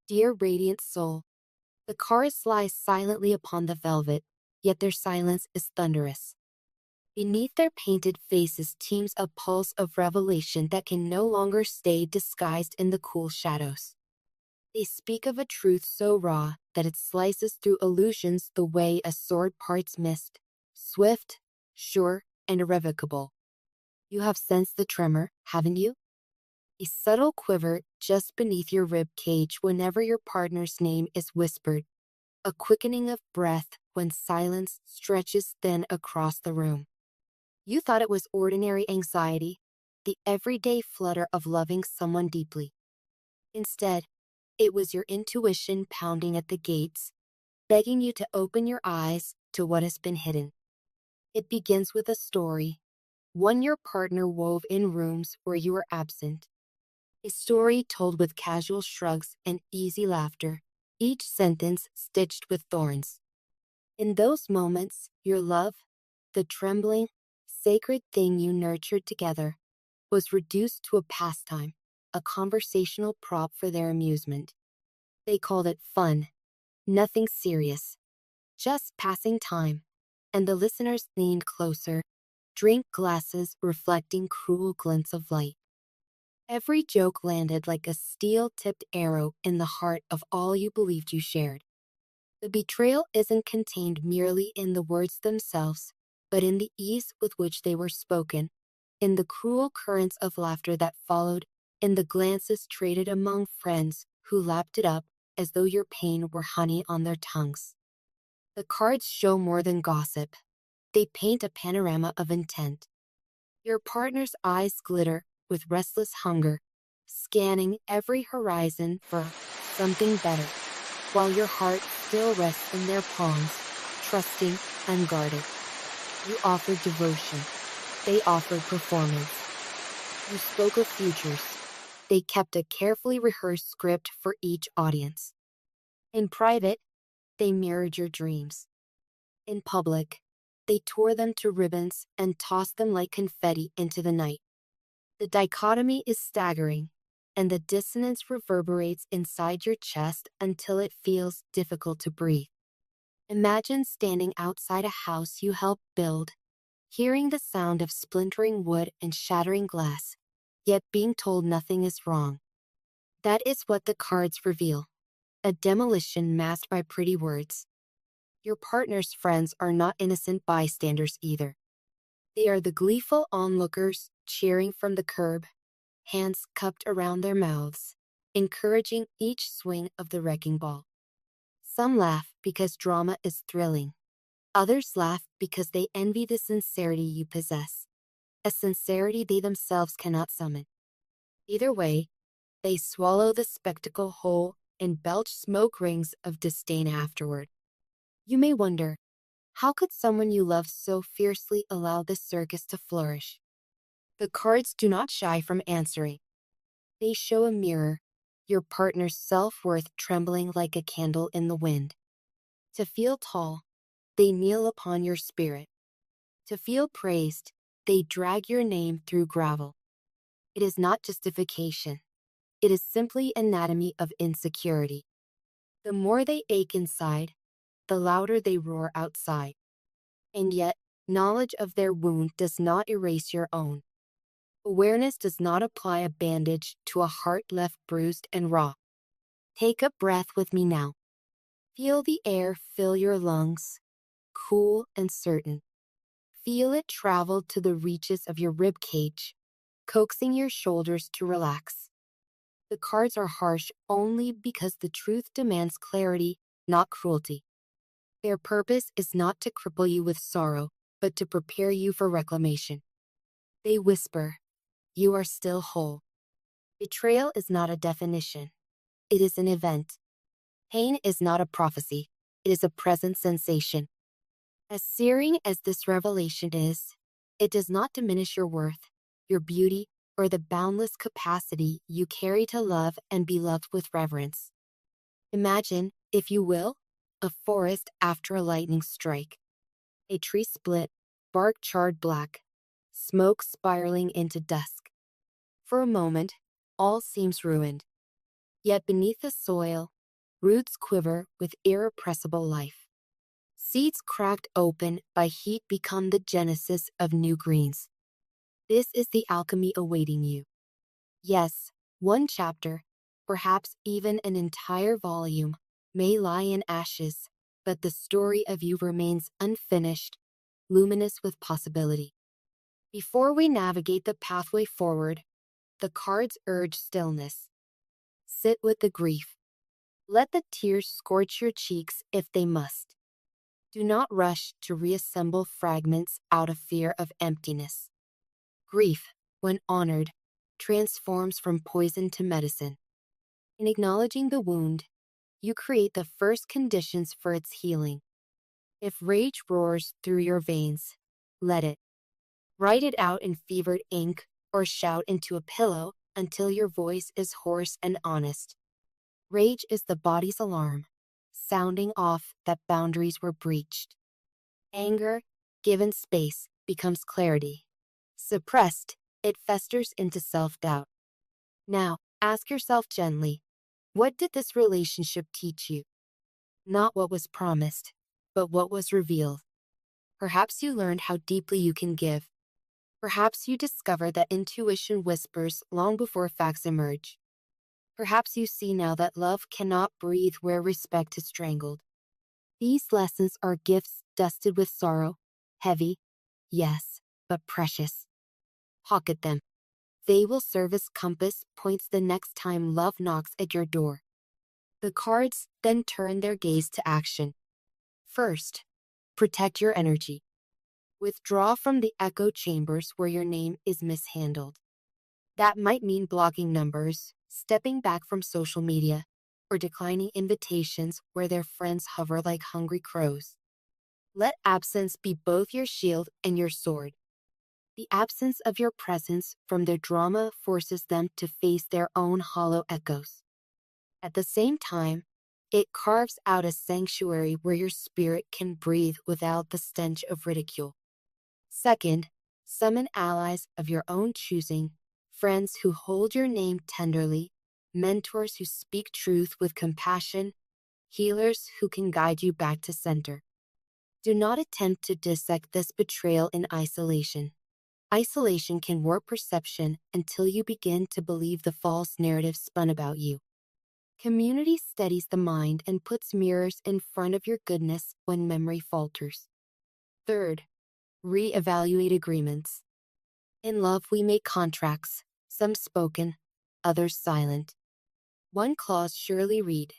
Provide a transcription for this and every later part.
Dear radiant soul, the cards lie silently upon the velvet, yet their silence is thunderous. Beneath their painted faces teems a pulse of revelation that can no longer stay disguised in the cool shadows. They speak of a truth so raw that it slices through illusions the way a sword parts mist, swift, sure, and irrevocable. You have sensed the tremor, haven't you? A subtle quiver just beneath your rib cage whenever your partner's name is whispered, a quickening of breath when silence stretches thin across the room. You thought it was ordinary anxiety, the everyday flutter of loving someone deeply. Instead, it was your intuition pounding at the gates, begging you to open your eyes to what has been hidden. It begins with a story, one your partner wove in rooms where you were absent. A story told with casual shrugs and easy laughter, each sentence stitched with thorns. In those moments, your love, the trembling, sacred thing you nurtured together, was reduced to a pastime, a conversational prop for their amusement. They called it fun, nothing serious, just passing time, and the listeners leaned closer, drink glasses reflecting cruel glints of light. Every joke landed like a steel-tipped arrow in the heart of all you believed you shared. The betrayal isn't contained merely in the words themselves, but in the ease with which they were spoken, in the cruel currents of laughter that followed, in the glances traded among friends who lapped it up as though your pain were honey on their tongues. The cards show more than gossip. They paint a panorama of intent. Your partner's eyes glitter with restless hunger, scanning every horizon for something better, while your heart still rests in their palms, trusting, unguarded. You offered devotion. They offered performance. You spoke of futures. They kept a carefully rehearsed script for each audience. In private, they mirrored your dreams. In public, they tore them to ribbons and tossed them like confetti into the night. The dichotomy is staggering, and the dissonance reverberates inside your chest until it feels difficult to breathe. Imagine standing outside a house you helped build, hearing the sound of splintering wood and shattering glass, yet being told nothing is wrong. That is what the cards reveal, a demolition masked by pretty words. Your partner's friends are not innocent bystanders either. They are the gleeful onlookers cheering from the curb, hands cupped around their mouths, encouraging each swing of the wrecking ball. Some laugh because drama is thrilling. Others laugh because they envy the sincerity you possess, a sincerity they themselves cannot summon. Either way, they swallow the spectacle whole and belch smoke rings of disdain afterward. You may wonder, how could someone you love so fiercely allow this circus to flourish? The cards do not shy from answering. They show a mirror, your partner's self-worth trembling like a candle in the wind. To feel tall, they kneel upon your spirit. To feel praised, they drag your name through gravel. It is not justification. It is simply anatomy of insecurity. The more they ache inside, the louder they roar outside. And yet, knowledge of their wound does not erase your own. Awareness does not apply a bandage to a heart left bruised and raw. Take a breath with me now. Feel the air fill your lungs, cool and certain. Feel it travel to the reaches of your rib cage, coaxing your shoulders to relax. The cards are harsh only because the truth demands clarity, not cruelty. Their purpose is not to cripple you with sorrow, but to prepare you for reclamation. They whisper, "You are still whole." Betrayal is not a definition. It is an event. Pain is not a prophecy. It is a present sensation. As searing as this revelation is, it does not diminish your worth, your beauty, or the boundless capacity you carry to love and be loved with reverence. Imagine, if you will, a forest after a lightning strike. A tree split, bark charred black, smoke spiraling into dusk. For a moment, all seems ruined. Yet beneath the soil, Roots quiver with irrepressible life. Seeds cracked open by heat become the genesis of new greens. This is the alchemy awaiting you. Yes, one chapter, perhaps even an entire volume, may lie in ashes, but the story of you remains unfinished, luminous with possibility. Before we navigate the pathway forward, the cards urge stillness. Sit with the grief. Let the tears scorch your cheeks if they must. Do not rush to reassemble fragments out of fear of emptiness. Grief, when honored, transforms from poison to medicine. In acknowledging the wound, you create the first conditions for its healing. If rage roars through your veins, let it. Write it out in fevered ink or shout into a pillow until your voice is hoarse and honest. Rage is the body's alarm, sounding off that boundaries were breached. Anger, given space, becomes clarity. Suppressed, it festers into self-doubt. Now, ask yourself gently, what did this relationship teach you? Not what was promised, but what was revealed. Perhaps you learned how deeply you can give. Perhaps you discovered that intuition whispers long before facts emerge. Perhaps you see now that love cannot breathe where respect is strangled. These lessons are gifts dusted with sorrow, heavy, yes, but precious. Pocket them. They will serve as compass points the next time love knocks at your door. The cards then turn their gaze to action. First, protect your energy. Withdraw from the echo chambers where your name is mishandled. That might mean blocking numbers, stepping back from social media, or declining invitations where their friends hover like hungry crows. Let absence be both your shield and your sword. The absence of your presence from their drama forces them to face their own hollow echoes. At the same time, it carves out a sanctuary where your spirit can breathe without the stench of ridicule. Second, summon allies of your own choosing, friends who hold your name tenderly, mentors who speak truth with compassion, healers who can guide you back to center. Do not attempt to dissect this betrayal in isolation. Isolation can warp perception until you begin to believe the false narrative spun about you. Community steadies the mind and puts mirrors in front of your goodness when memory falters. Third, re-evaluate agreements. In love, we make contracts, some spoken, others silent. One clause surely read,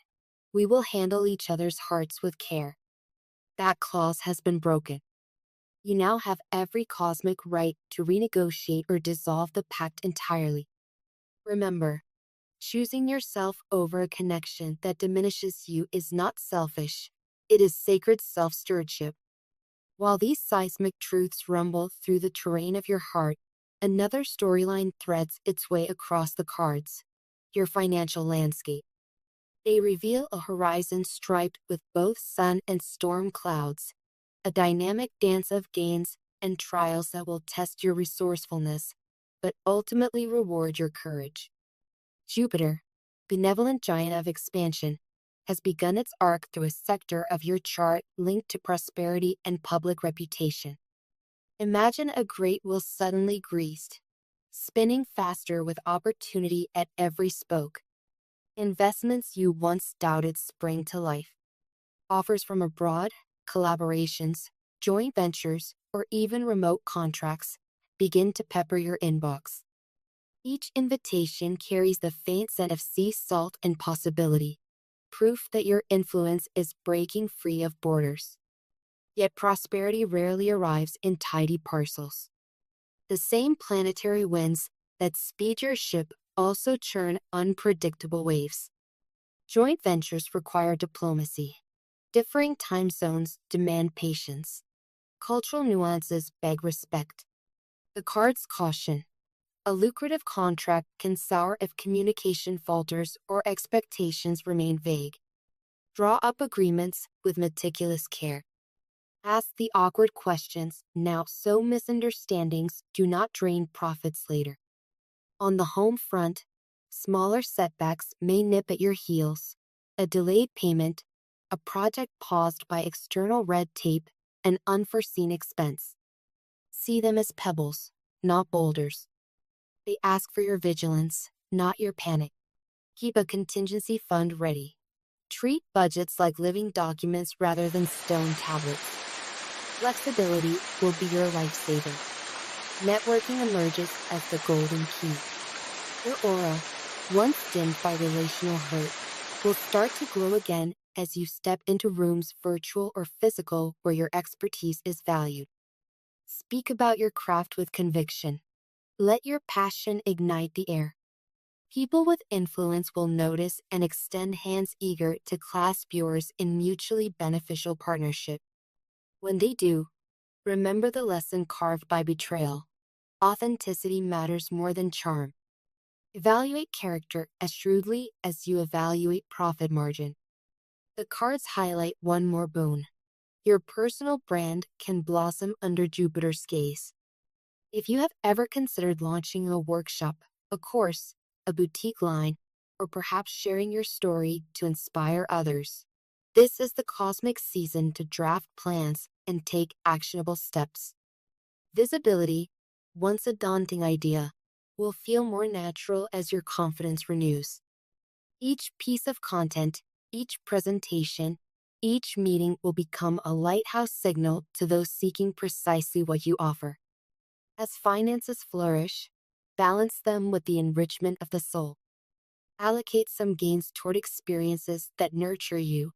"We will handle each other's hearts with care." That clause has been broken. You now have every cosmic right to renegotiate or dissolve the pact entirely. Remember, choosing yourself over a connection that diminishes you is not selfish. It is sacred self-stewardship. While these seismic truths rumble through the terrain of your heart, another storyline threads its way across the cards, your financial landscape. They reveal a horizon striped with both sun and storm clouds, a dynamic dance of gains and trials that will test your resourcefulness, but ultimately reward your courage. Jupiter, benevolent giant of expansion, has begun its arc through a sector of your chart linked to prosperity and public reputation. Imagine a great wheel suddenly greased, spinning faster with opportunity at every spoke. Investments you once doubted spring to life. Offers from abroad, collaborations, joint ventures, or even remote contracts begin to pepper your inbox. Each invitation carries the faint scent of sea salt and possibility, proof that your influence is breaking free of borders. Yet prosperity rarely arrives in tidy parcels. The same planetary winds that speed your ship also churn unpredictable waves. Joint ventures require diplomacy. Differing time zones demand patience. Cultural nuances beg respect. The cards caution. A lucrative contract can sour if communication falters or expectations remain vague. Draw up agreements with meticulous care. Ask the awkward questions now so misunderstandings do not drain profits later. On the home front, smaller setbacks may nip at your heels. a delayed payment, a project paused by external red tape, an unforeseen expense. See them as pebbles, not boulders. They ask for your vigilance, not your panic. Keep a contingency fund ready. Treat budgets like living documents rather than stone tablets. Flexibility will be your lifesaver. Networking emerges as the golden key. Your aura, once dimmed by relational hurt, will start to glow again as you step into rooms, virtual or physical, where your expertise is valued. Speak about your craft with conviction. Let your passion ignite the air. People with influence will notice and extend hands eager to clasp yours in mutually beneficial partnership. When they do, remember the lesson carved by betrayal. Authenticity matters more than charm. Evaluate character as shrewdly as you evaluate profit margin. The cards highlight one more boon. Your personal brand can blossom under Jupiter's gaze. If you have ever considered launching a workshop, a course, a boutique line, or perhaps sharing your story to inspire others, this is the cosmic season to draft plans and take actionable steps. Visibility, once a daunting idea, will feel more natural as your confidence renews. Each piece of content, each presentation, each meeting will become a lighthouse signal to those seeking precisely what you offer. As finances flourish, balance them with the enrichment of the soul. Allocate some gains toward experiences that nurture you.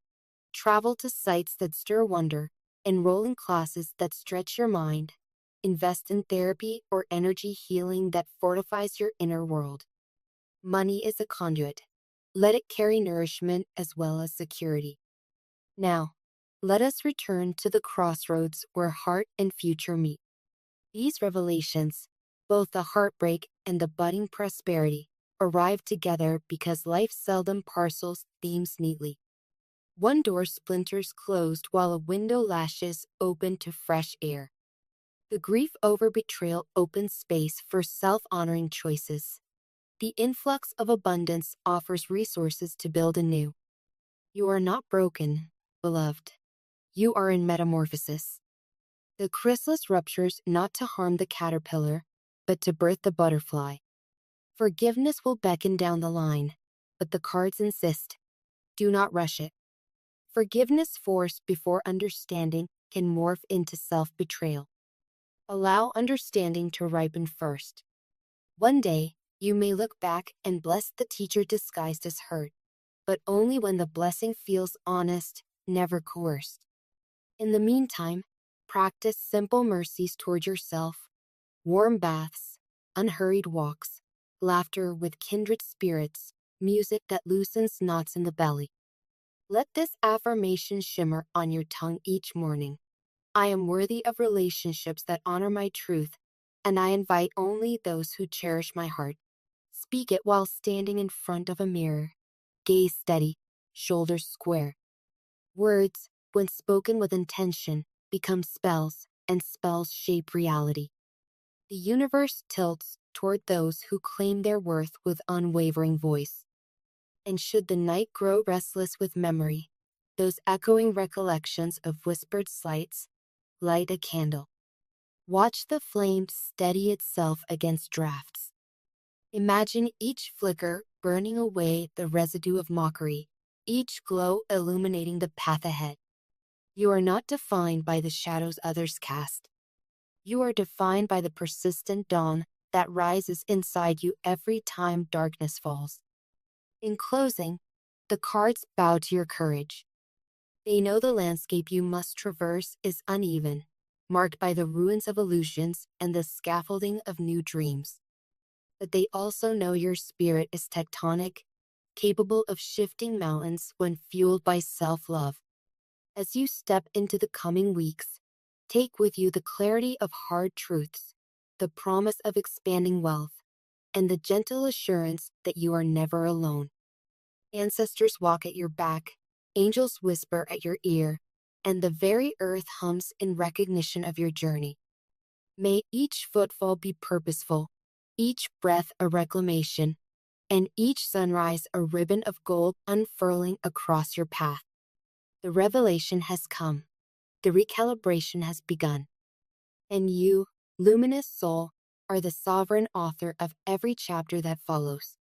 Travel to sites that stir wonder. Enroll in classes that stretch your mind. Invest in therapy or energy healing that fortifies your inner world. Money is a conduit. Let it carry nourishment as well as security. Now, let us return to the crossroads where heart and future meet. These revelations, both the heartbreak and the budding prosperity, arrive together because life seldom parcels themes neatly. One door splinters closed while a window lashes open to fresh air. The grief over betrayal opens space for self-honoring choices. The influx of abundance offers resources to build anew. You are not broken, beloved. You are in metamorphosis. The chrysalis ruptures not to harm the caterpillar, but to birth the butterfly. Forgiveness will beckon down the line, but the cards insist, do not rush it. Forgiveness forced before understanding can morph into self-betrayal. Allow understanding to ripen first. One day, you may look back and bless the teacher disguised as hurt, but only when the blessing feels honest, never coerced. In the meantime, practice simple mercies toward yourself, warm baths, unhurried walks, laughter with kindred spirits, music that loosens knots in the belly. Let this affirmation shimmer on your tongue each morning. I am worthy of relationships that honor my truth, and I invite only those who cherish my heart. Speak it while standing in front of a mirror. Gaze steady, shoulders square. Words, when spoken with intention, become spells, and spells shape reality. The universe tilts toward those who claim their worth with unwavering voice. And should the night grow restless with memory, those echoing recollections of whispered slights, light a candle. Watch the flame steady itself against drafts. Imagine each flicker burning away the residue of mockery, each glow illuminating the path ahead. You are not defined by the shadows others cast. You are defined by the persistent dawn that rises inside you every time darkness falls. In closing, the cards bow to your courage. They know the landscape you must traverse is uneven, marked by the ruins of illusions and the scaffolding of new dreams. But they also know your spirit is tectonic, capable of shifting mountains when fueled by self-love. As you step into the coming weeks, take with you the clarity of hard truths, the promise of expanding wealth, and the gentle assurance that you are never alone. Ancestors walk at your back, angels whisper at your ear, and the very earth hums in recognition of your journey. May each footfall be purposeful, each breath a reclamation, and each sunrise a ribbon of gold unfurling across your path. The revelation has come. The recalibration has begun. And you, luminous soul, are the sovereign author of every chapter that follows.